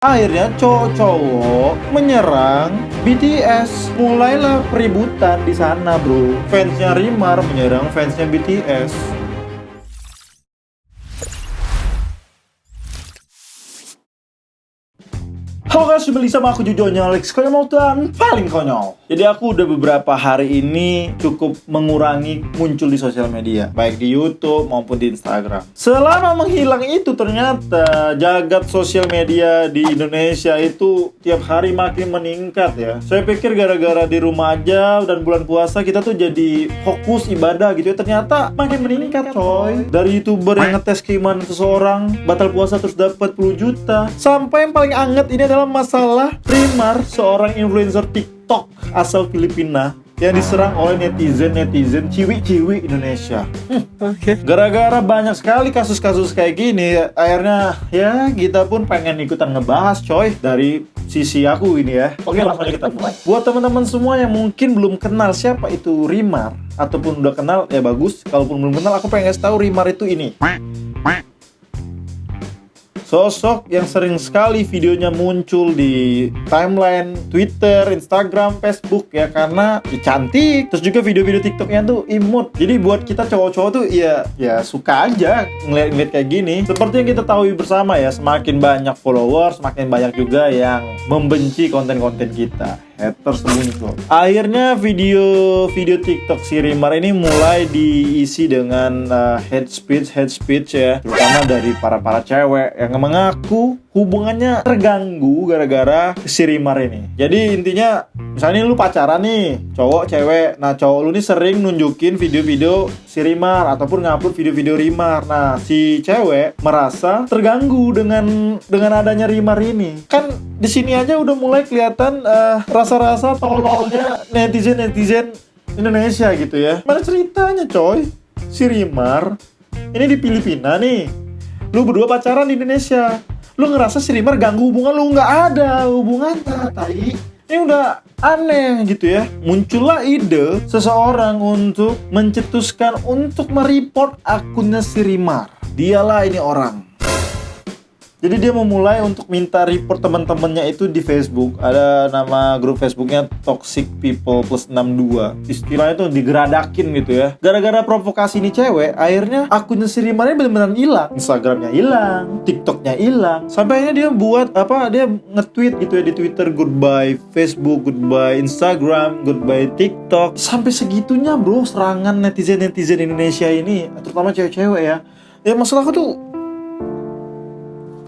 Akhirnya cowok-cowok menyerang BTS. Mulailah peributan di sana, bro. Fansnya Rimar menyerang fansnya BTS. Halo guys, kembali sama aku Jujonya Alex Konyol dan paling konyol. Jadi aku udah beberapa hari ini cukup mengurangi muncul di sosial media, baik di YouTube maupun di Instagram. Selama menghilang itu ternyata jagat sosial media di Indonesia itu tiap hari makin meningkat ya. Saya pikir gara-gara di rumah aja dan bulan puasa kita tuh jadi fokus ibadah gitu ya. Ternyata makin meningkat coy. Dari YouTuber yang ngetes keimanan seseorang, batal puasa terus dapat 10 juta. Sampai yang paling anget ini adalah masalah Rimar, seorang influencer TikTok asal Filipina yang diserang oleh netizen ciwi-ciwi Indonesia. Gara-gara banyak sekali kasus-kasus kayak gini, akhirnya ya kita pun pengen ikutan ngebahas coy dari sisi aku ini ya. Oke, langsung aja kita mulai. Buat teman-teman semua yang mungkin belum kenal siapa itu Rimar, ataupun udah kenal ya bagus. Kalaupun belum kenal, aku pengen kasih tahu Rimar itu ini. Sosok yang sering sekali videonya muncul di timeline Twitter, Instagram, Facebook ya, karena cantik. Terus juga video-video TikToknya tuh imut. Jadi buat kita cowok-cowok tuh ya suka aja ngeliat kayak gini. Seperti yang kita tahu bersama ya, semakin banyak followers, semakin banyak juga yang membenci konten-konten kita. Haters muncul. Akhirnya video TikTok si Rimar ini mulai diisi dengan hate speech ya, terutama dari para cewek yang mengaku hubungannya terganggu gara-gara si Rimar ini. Jadi intinya, misalnya lu pacaran nih, cowok cewek. Nah, cowok lu nih sering nunjukin video-video si Rimar ataupun ngupload video-video Rimar. Nah, si cewek merasa terganggu dengan adanya Rimar ini. Kan di sini aja udah mulai kelihatan rasa-rasa tololnya netizen Indonesia gitu ya. Mana ceritanya coy? Si Rimar ini di Filipina nih. Lu berdua pacaran di Indonesia. Lu ngerasa si Rimar ganggu hubungan lu, nggak ada hubungannya, tai. Ini udah aneh gitu ya. Muncullah ide seseorang untuk mencetuskan untuk mereport akunnya si Rimar. Dialah ini orang. Jadi dia memulai untuk minta report teman-temannya itu di Facebook. Ada nama grup Facebooknya Toxic People plus 62. Istilahnya tuh digeradakin gitu ya. Gara-gara provokasi ini cewek, akhirnya akunnya si Rimar ini benar-benar hilang. Instagramnya hilang, TikToknya hilang. Sampai akhirnya dia buat dia nge-tweet gitu ya di Twitter, goodbye Facebook, goodbye Instagram, goodbye TikTok. Sampai segitunya bro serangan netizen Indonesia ini, terutama cewek-cewek ya. Ya masalah aku tuh,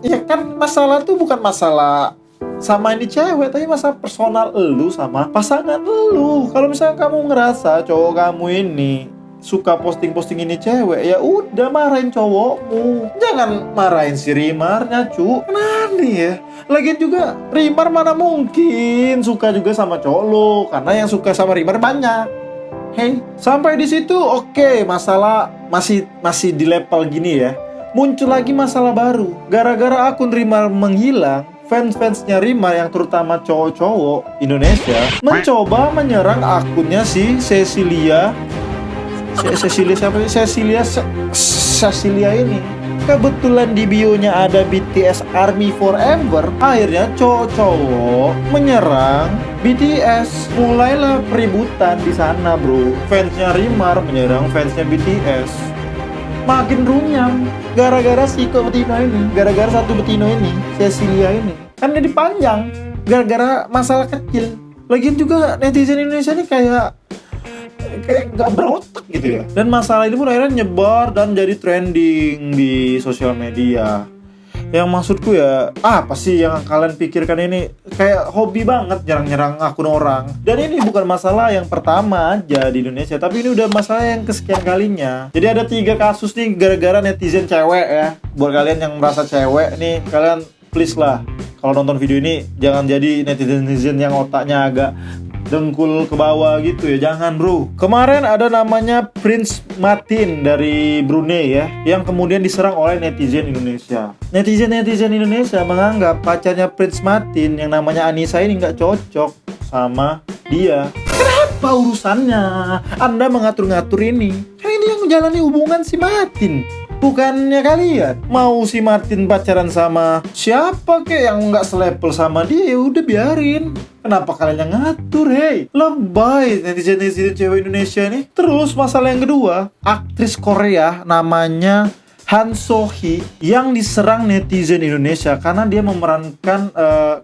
ya kan masalah tuh bukan masalah sama ini cewek, tapi masalah personal elu sama pasangan elu. Kalau misalnya kamu ngerasa cowok kamu ini suka posting ini cewek, ya udah marahin cowokmu. Jangan marahin si Rimarnya, cu. Kenapa nih ya? Lagian juga Rimar mana mungkin suka juga sama cowok lo, karena yang suka sama Rimar banyak. Hey, sampai di situ oke, masalah masih di level gini ya. Muncul lagi masalah baru. Gara-gara akun Rimar menghilang, fans-fansnya Rimar yang terutama cowok-cowok Indonesia mencoba menyerang akunnya si Cecilia ini. Kebetulan di bionya ada BTS Army Forever. Akhirnya cowok-cowok menyerang BTS. Mulailah peributan di sana, bro. Fansnya Rimar menyerang fansnya BTS. Makin runyam gara-gara satu betina ini, Cecilia ini. Kan jadi panjang gara-gara masalah kecil. Lagian juga netizen Indonesia ini kayak gak berotak gitu ya. Dan masalah ini pun akhirnya nyebar dan jadi trending di sosial media. Yang maksudku ya, apa sih yang kalian pikirkan ini? Kayak hobi banget nyerang-nyerang akun orang. Dan ini bukan masalah yang pertama aja di Indonesia, tapi ini udah masalah yang kesekian kalinya. Jadi ada 3 kasus nih gara-gara netizen cewek ya. Buat kalian yang merasa cewek nih, kalian please lah, kalau nonton video ini jangan jadi netizen yang otaknya agak dengkul ke bawah gitu ya, jangan bro. Kemarin ada namanya Prince Martin dari Brunei ya, yang kemudian diserang oleh netizen Indonesia. Netizen Indonesia menganggap pacarnya Prince Martin yang namanya Anissa ini nggak cocok sama dia. Kenapa urusannya Anda mengatur-ngatur ini? Kan ini yang menjalani hubungan si Martin. Bukannya kalian mau si Martin pacaran sama siapa kek yang nggak selevel sama dia, ya udah biarin. Kenapa kalian yang ngatur, hei? Lebay netizen-netizen cewek Indonesia nih. Terus masalah yang kedua, aktris Korea namanya Han So-hee yang diserang netizen Indonesia karena dia memerankan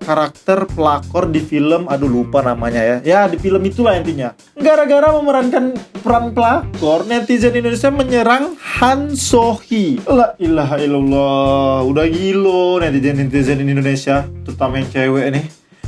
karakter pelakor di film, aduh lupa namanya ya. Ya di film itulah intinya. Gara-gara memerankan peran pelakor, netizen Indonesia menyerang Han So-hee. La ilaha illallah, udah gilo netizen Indonesia, terutama yang cewek nih.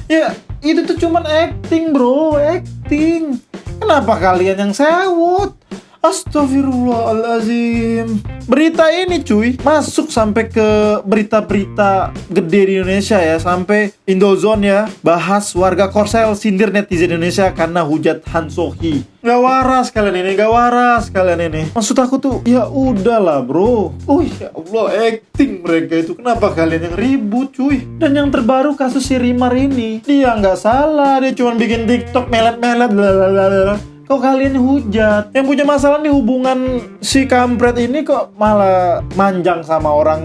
Ya itu tuh cuman acting bro, acting. Kenapa kalian yang sewot? Astagfirullahaladzim. Berita ini cuy masuk sampai ke berita-berita gede di Indonesia ya. Sampai Indozone ya bahas warga Korsel sindir netizen Indonesia karena hujat Han So-hee. Gak waras kalian ini, gak waras kalian ini. Maksud aku tuh, ya udahlah bro. Ya Allah, acting mereka itu. Kenapa kalian yang ribut cuy? Dan yang terbaru kasus si Rimar ini, dia gak salah, dia cuma bikin TikTok melet-melet blablabla. Kok kalian hujat? Yang punya masalah nih hubungan si kampret ini kok malah manjang sama orang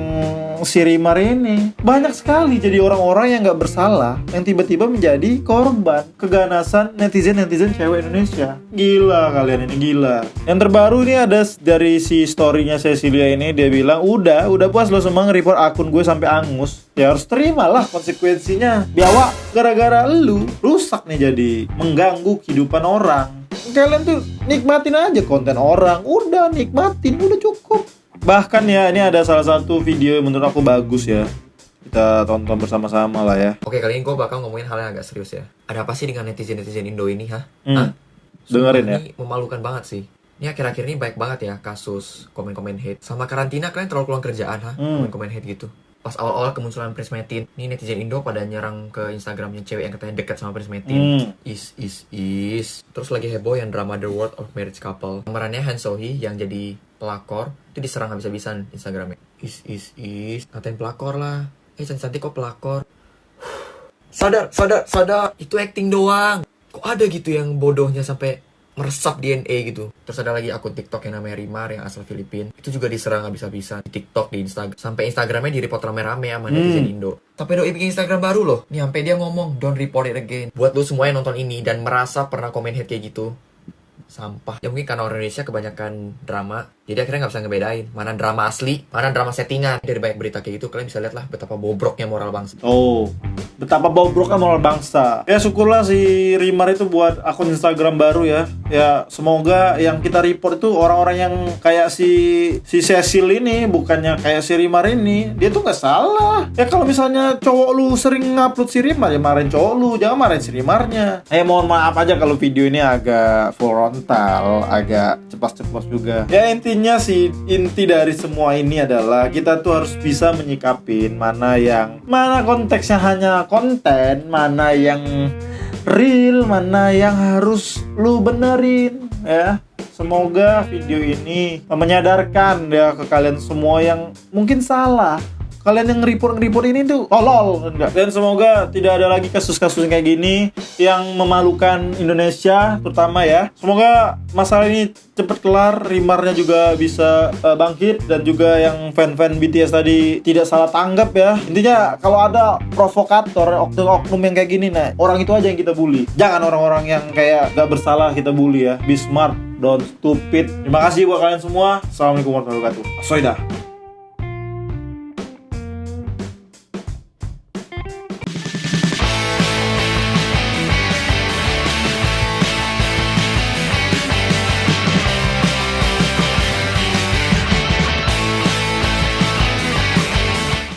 si Rimar ini. Banyak sekali jadi orang-orang yang gak bersalah yang tiba-tiba menjadi korban keganasan netizen cewek Indonesia. Gila kalian ini, gila. Yang terbaru ini ada dari si story-nya Cecilia ini, dia bilang udah puas lo semua nge-report akun gue sampai angus. Ya harus terimalah konsekuensinya. Biawak, gara-gara lu rusak nih, jadi mengganggu kehidupan orang. Kalian tuh nikmatin aja konten orang, udah nikmatin, udah cukup. Bahkan ya ini ada salah satu video yang menurut aku bagus ya, kita tonton bersama-sama lah ya. Oke, kali ini gue bakal ngomongin hal yang agak serius ya. Ada apa sih dengan netizen Indo ini, ha? Dengerin ya. Ini memalukan banget sih. Ini akhir-akhir ini baik banget ya kasus komen-komen hate. Sama karantina kalian terlalu keluar kerjaan, ha? Komen-komen hate gitu. Pas awal-awal kemunculan Prince Metin, nih netizen Indo pada nyerang ke Instagramnya cewek yang katanya dekat sama Prince Metin. Terus lagi heboh yang drama The World of Marriage Couple. Pemerannya Han So-hee yang jadi pelakor itu diserang habis-habisan Instagramnya. Ngatain pelakor lah. Cantik kok pelakor. Sadar. Itu acting doang. Kok ada gitu yang bodohnya sampai meresap DNA gitu. Terus ada lagi akun TikTok yang namanya Rimar yang asal Filipina. Itu juga diserang habis-habisan di TikTok, di Instagram. Sampai Instagramnya di-report rame-rame sama netizen Indo. Sampai doi bikin Instagram baru loh. Nih sampai dia ngomong, don't report it again. Buat lo semua yang nonton ini dan merasa pernah komen hate kayak gitu, sampah. Ya mungkin karena orang Indonesia kebanyakan drama, jadi akhirnya gak bisa ngebedain mana drama asli, mana drama settingan. Dari banyak berita kayak gitu, kalian bisa lihat lah betapa bobroknya moral bangsa. Betapa bobroknya moral bangsa. Ya syukurlah si Rimar itu buat akun Instagram baru ya. Ya semoga yang kita report itu orang-orang yang kayak si Cecil ini, bukannya kayak si Rimar ini. Dia tuh gak salah. Ya kalau misalnya cowok lu sering ngupload si Rimar, ya marahin cowok lu, jangan marahin si Rimarnya. Mohon maaf aja kalau video ini agak frontal, agak cepat-cepat juga. Ya intinya sih, inti dari semua ini adalah kita tuh harus bisa menyikapin mana konteksnya hanya konten, mana yang real, mana yang harus lu benerin ya. Semoga video ini menyadarkan ya ke kalian semua yang mungkin salah. Kalian yang report ini tuh tolol enggak. Dan semoga tidak ada lagi kasus-kasus kayak gini yang memalukan Indonesia terutama ya. Semoga masalah ini cepat kelar, Rimarnya juga bisa bangkit, dan juga yang fan-fan BTS tadi tidak salah tanggap ya. Intinya kalau ada provokator, oknum yang kayak gini, nah orang itu aja yang kita bully. Jangan orang-orang yang kayak gak bersalah kita bully ya. Be smart, don't stupid. Terima kasih buat kalian semua. Assalamualaikum warahmatullahi wabarakatuh. Asoidah.